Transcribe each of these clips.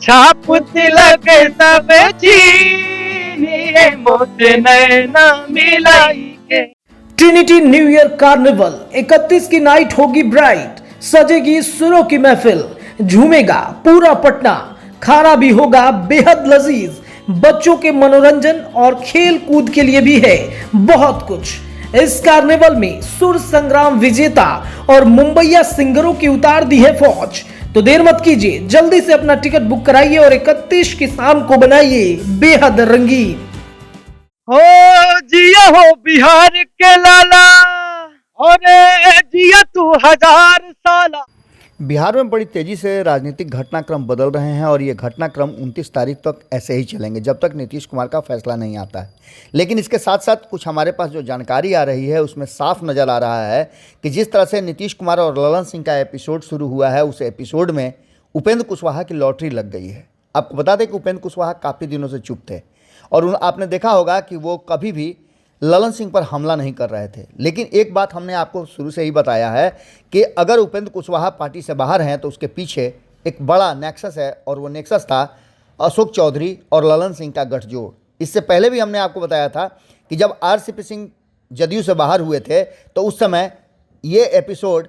छाप तिलक सब चीनिए मोत नैना मिलाई के। ट्रिनिटी न्यू ईयर कार्निवल 31 की नाइट होगी ब्राइट, सजेगी सुरों की महफिल, झूमेगा पूरा पटना, खाना भी होगा बेहद लजीज, बच्चों के मनोरंजन और खेल कूद के लिए भी है बहुत कुछ। इस कार्निवल में सुर संग्राम विजेता और मुंबईया सिंगरों की उतार दी है फौज। तो देर मत कीजिए, जल्दी से अपना टिकट बुक कराइए और 31 की शाम को बनाइए बेहद रंगीन। हो जिया हो बिहार के लाला, और जिया तू 1000 साला। बिहार में बड़ी तेजी से राजनीतिक घटनाक्रम बदल रहे हैं और ये घटनाक्रम 29 तारीख तक ऐसे ही चलेंगे जब तक नीतीश कुमार का फैसला नहीं आता है। लेकिन इसके साथ साथ कुछ हमारे पास जो जानकारी आ रही है उसमें साफ नज़र आ रहा है कि जिस तरह से नीतीश कुमार और ललन सिंह का एपिसोड शुरू हुआ है, उस एपिसोड में उपेंद्र कुशवाहा की लॉटरी लग गई है। आपको बता दें कि उपेंद्र कुशवाहा काफ़ी दिनों से चुप थे और आपने देखा होगा कि वो कभी भी ललन सिंह पर हमला नहीं कर रहे थे। लेकिन एक बात हमने आपको शुरू से ही बताया है कि अगर उपेंद्र कुशवाहा पार्टी से बाहर हैं तो उसके पीछे एक बड़ा नेक्सस है, और वो नेक्सस था अशोक चौधरी और ललन सिंह का गठजोड़। इससे पहले भी हमने आपको बताया था कि जब आरसीपी सिंह जदयू से बाहर हुए थे तो उस समय ये एपिसोड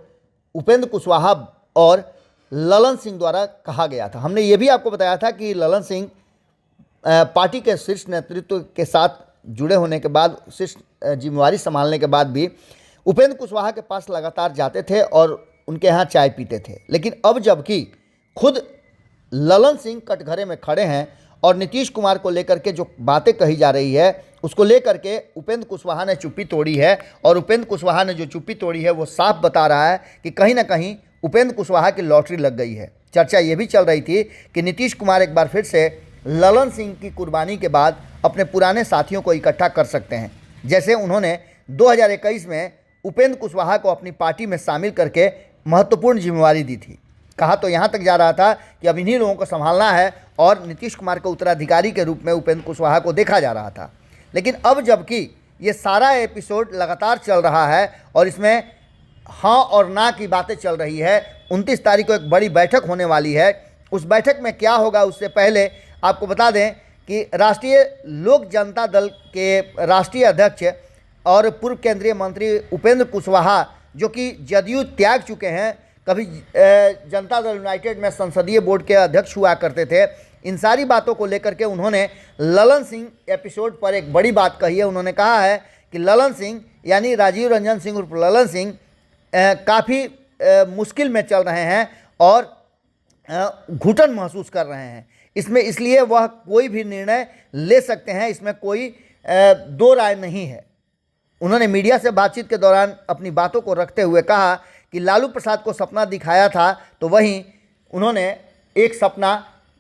उपेंद्र कुशवाहा और ललन सिंह द्वारा कहा गया था। हमने ये भी आपको बताया था कि ललन सिंह पार्टी के शीर्ष नेतृत्व के साथ जुड़े होने के बाद, शीर्ष जिम्मेवारी संभालने के बाद भी उपेंद्र कुशवाहा के पास लगातार जाते थे और उनके यहाँ चाय पीते थे। लेकिन अब जबकि खुद ललन सिंह कटघरे में खड़े हैं और नीतीश कुमार को लेकर के जो बातें कही जा रही है उसको लेकर के उपेंद्र कुशवाहा ने चुप्पी तोड़ी है, और उपेंद्र कुशवाहा ने जो चुप्पी तोड़ी है वो साफ बता रहा है कि कहीं ना कहीं उपेंद्र कुशवाहा की लॉटरी लग गई है। चर्चा ये भी चल रही थी कि नीतीश कुमार एक बार फिर से ललन सिंह की कुर्बानी के बाद अपने पुराने साथियों को इकट्ठा कर सकते हैं, जैसे उन्होंने 2021 में उपेंद्र कुशवाहा को अपनी पार्टी में शामिल करके महत्वपूर्ण जिम्मेवारी दी थी। कहा तो यहाँ तक जा रहा था कि अब इन्हीं लोगों को संभालना है और नीतीश कुमार को उत्तराधिकारी के रूप में उपेंद्र कुशवाहा को देखा जा रहा था। लेकिन अब जबकि ये सारा एपिसोड लगातार चल रहा है और इसमें हाँ और ना की बातें चल रही है, 29 तारीख को एक बड़ी बैठक होने वाली है। उस बैठक में क्या होगा उससे पहले आपको बता दें कि राष्ट्रीय लोक जनता दल के राष्ट्रीय अध्यक्ष और पूर्व केंद्रीय मंत्री उपेंद्र कुशवाहा, जो कि जदयू त्याग चुके हैं, कभी जनता दल यूनाइटेड में संसदीय बोर्ड के अध्यक्ष हुआ करते थे, इन सारी बातों को लेकर के उन्होंने ललन सिंह एपिसोड पर एक बड़ी बात कही है। उन्होंने कहा है कि ललन सिंह यानी राजीव रंजन सिंह उर्फ ललन सिंह काफ़ी मुश्किल में चल रहे हैं और घुटन महसूस कर रहे हैं। इसमें इसलिए वह कोई भी निर्णय ले सकते हैं, इसमें कोई दो राय नहीं है। उन्होंने मीडिया से बातचीत के दौरान अपनी बातों को रखते हुए कहा कि लालू प्रसाद को सपना दिखाया था तो वहीं उन्होंने एक सपना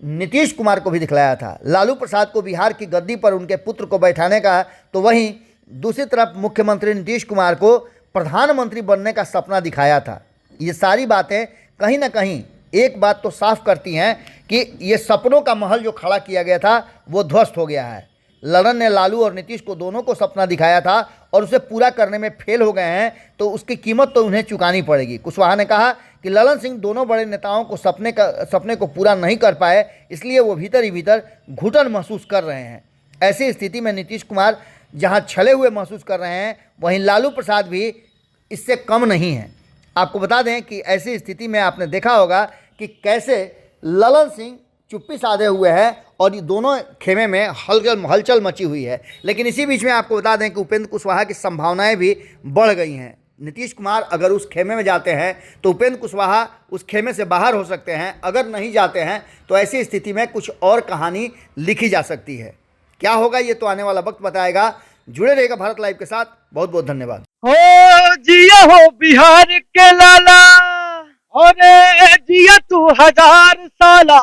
नीतीश कुमार को भी दिखलाया था। लालू प्रसाद को बिहार की गद्दी पर उनके पुत्र को बैठाने का, तो वहीं दूसरी तरफ मुख्यमंत्री नीतीश कुमार को प्रधानमंत्री बनने का सपना दिखाया था। ये सारी बातें कहीं ना कहीं एक बात तो साफ करती हैं कि ये सपनों का महल जो खड़ा किया गया था वो ध्वस्त हो गया है। ललन ने लालू और नीतीश को दोनों को सपना दिखाया था और उसे पूरा करने में फेल हो गए हैं, तो उसकी कीमत तो उन्हें चुकानी पड़ेगी। कुशवाहा ने कहा कि ललन सिंह दोनों बड़े नेताओं को सपने को पूरा नहीं कर पाए, इसलिए वो भीतर ही भीतर घुटन महसूस कर रहे हैं। ऐसी स्थिति में नीतीश कुमार जहाँ छले हुए महसूस कर रहे हैं, वहीं लालू प्रसाद भी इससे कम नहीं हैं। आपको बता दें कि ऐसी स्थिति में आपने देखा होगा कि कैसे ललन सिंह चुप्पी साधे हुए हैं और ये दोनों खेमे में हलचल मची हुई है। लेकिन इसी बीच में आपको बता दें कि उपेंद्र कुशवाहा की संभावनाएं भी बढ़ गई हैं। नीतीश कुमार अगर उस खेमे में जाते हैं तो उपेंद्र कुशवाहा उस खेमे से बाहर हो सकते हैं, अगर नहीं जाते हैं तो ऐसी स्थिति में कुछ और कहानी लिखी जा सकती है। क्या होगा ये तो आने वाला वक्त बताएगा। जुड़े रहेगा भारत लाइव के साथ। बहुत बहुत धन्यवाद। हो जिया हो बिहार के लाला, और जिया तू 1000 साला,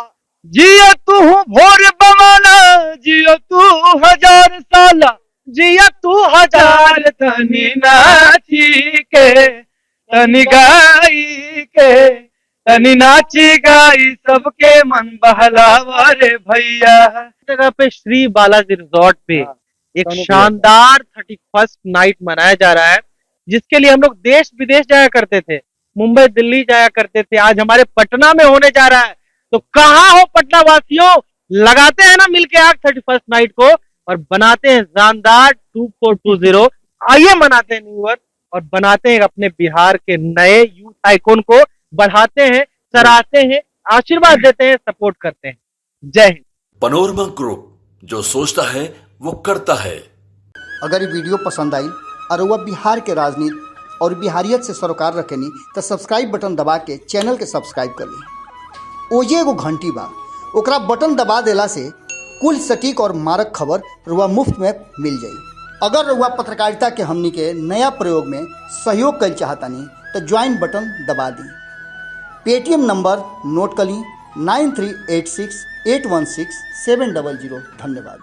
जिया तू भोर बमाना, जिया तू 1000 साला, जिया तू 1000 तनी नाची के तनी गाई के तनी नाची गाई सबके मन बहलावा रे भैया। जगह पे श्री बालाजी रिजॉर्ट पे एक शानदार 31st नाइट मनाया जा रहा है, जिसके लिए हम लोग देश विदेश जाया करते थे, मुंबई दिल्ली जाया करते थे। आज हमारे पटना में होने जा रहा है तो कहाँ हो पटना वासियों, लगाते हैं ना मिलके आग 31st नाइट को और बनाते हैं जानदार 2420। आइए मनाते हैं न्यू ईयर और बनाते हैं अपने बिहार के नए यूथ आइकॉन को, बढ़ाते हैं, सराहते हैं, आशीर्वाद देते हैं, सपोर्ट करते हैं। जय हिंद। पनोरमा ग्रुप, जो सोचता है वो करता है। अगर ये वीडियो पसंद आई और वह बिहार के राजनीति और बिहारियत से सरोकार रखेनी तो सब्सक्राइब बटन दबा के चैनल के सब्सक्राइब कर ली। ओजे एगो घंटी बा, ओकरा बटन दबा देला से कुल सटीक और मारक खबर रुआ मुफ्त में मिल जाई। अगर रुआ पत्रकारिता के हमनी के नया प्रयोग में सहयोग कर चाहतानी तो ज्वाइन बटन दबा दी। पेटीएम नंबर नोट कर ली 9386816700। धन्यवाद।